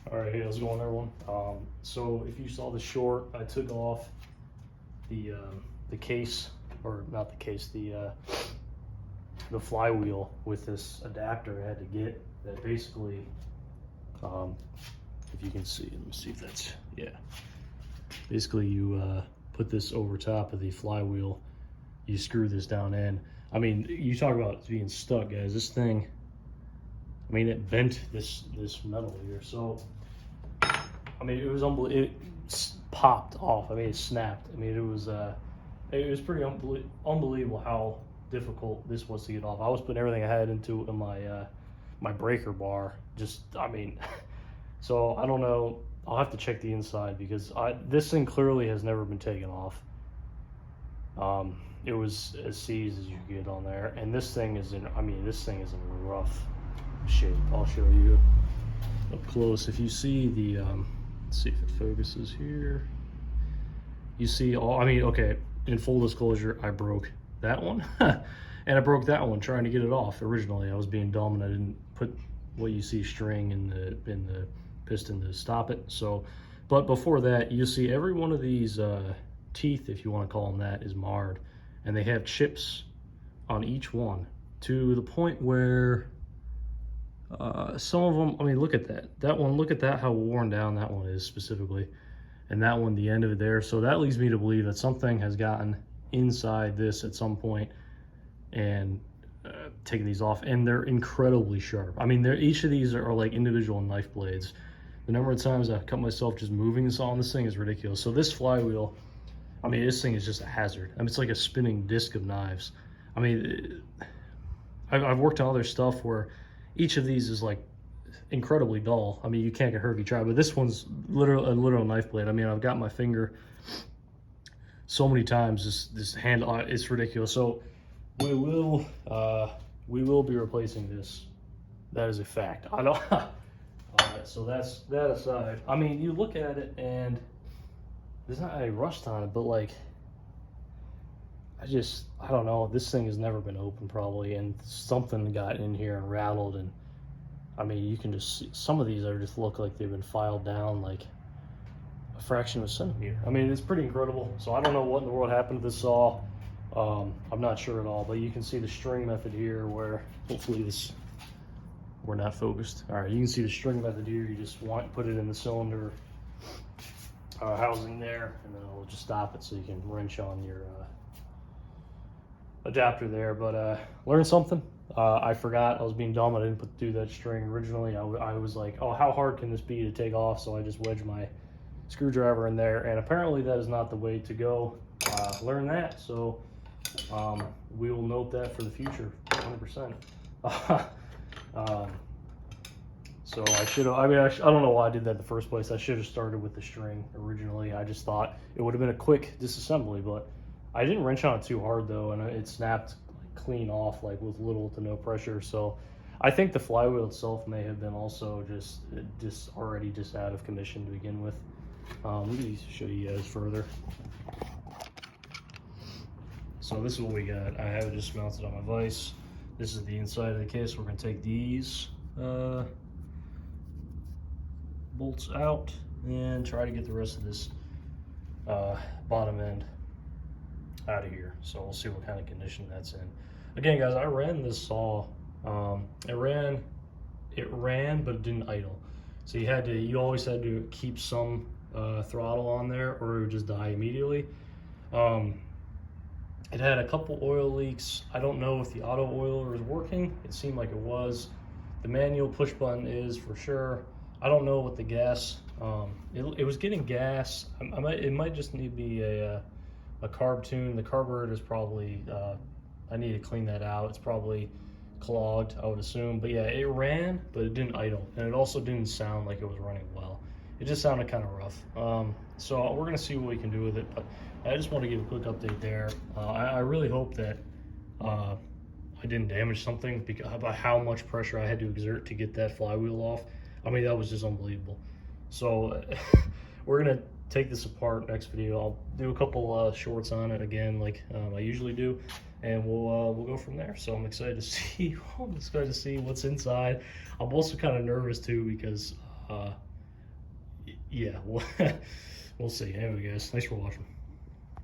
All right, hey, how's it going, everyone? So if you saw the short, I took off the case, or not the case, the flywheel with this adapter I had to get. That basically, if you can see, let me see if that's, yeah. Basically, you put this over top of the flywheel. You screw this down in. I mean, you talk about being stuck, guys. This thing, I mean, it bent this metal here. So I mean, it was unbelievable. It popped off. I mean, it snapped. I mean, it was pretty unbelievable how difficult this was to get off. I was putting everything I had into my breaker bar. Just, I mean, so I don't know. I'll have to check the inside because this thing clearly has never been taken off. It was as seized as you get on there, and this thing is in. I mean, this thing is in rough shape. I'll show you up close. If you see the, let's see if it focuses here. You see all. I mean, okay. In full disclosure, I broke that one, and I broke that one trying to get it off. Originally, I was being dumb and I didn't put what you see string in the piston to stop it. So, but before that, you see every one of these teeth, if you want to call them that, is marred, and they have chips on each one to the point where some of them, I mean, look at that one, look at that, how worn down that one is specifically, and that one, the end of it there. So that leads me to believe that something has gotten inside this at some point and taken these off, and they're incredibly sharp. I mean, each of these are like individual knife blades. The number of times I've cut myself just moving this on this thing is ridiculous. So this flywheel, I mean, this thing is just a hazard. I mean, it's like a spinning disc of knives. I mean, I've worked on other stuff where each of these is like incredibly dull. I mean, you can't get hurt if you try, but this one's literal, a literal knife blade. I mean, I've got my finger so many times, this handle, it's ridiculous. So we will be replacing this. That is a fact. I don't. So that's that aside. I mean, you look at it and there's not any rust on it, but like, I don't know. This thing has never been open probably, and something got in here and rattled. And I mean, you can just see some of these are just look like they've been filed down like a fraction of a centimeter. I mean, it's pretty incredible. So I don't know what in the world happened to this saw. I'm not sure at all, but you can see the string method here where hopefully we're not focused. All right, you can see the string method here. You just put it in the cylinder housing there, and then it'll just stop it so you can wrench on your adapter there. But learned something. I forgot. I was being dumb. I didn't do that string originally. I was like, oh, how hard can this be to take off? So I just wedged my screwdriver in there, and apparently that is not the way to go. Learn that. So we will note that for the future, 100%. So I should have, I mean, I don't know why I did that in the first place. I should have started with the string originally. I just thought it would have been a quick disassembly, but I didn't wrench on it too hard though, and it snapped clean off, like with little to no pressure. So I think the flywheel itself may have been also just already out of commission to begin with. Let me show you guys further. So this is what we got. I have it just mounted on my vise. This is the inside of the case. We're going to take these bolts out and try to get the rest of this bottom end out of here. So we'll see what kind of condition that's in. Again, guys, I ran this saw. It ran, but it didn't idle. So you always had to keep some throttle on there, or it would just die immediately. It had a couple oil leaks. I don't know if the auto oiler is working. It seemed like it was. The manual push button is for sure. I don't know what the gas. It was getting gas. It might just need to be a carb tune. The carburetor is probably. I need to clean that out. It's probably clogged, I would assume. But yeah, it ran, but it didn't idle, and it also didn't sound like it was running well. It just sounded kind of rough. So we're gonna see what we can do with it. But I just want to give a quick update there. I really hope that I didn't damage something because by how much pressure I had to exert to get that flywheel off. I mean, that was just unbelievable. So we're gonna take this apart next video. I'll do a couple shorts on it again, like I usually do, and we'll go from there. So I'm excited to see. I'm excited to see what's inside. I'm also kind of nervous too because Yeah, we'll see. Anyway, guys, thanks for watching.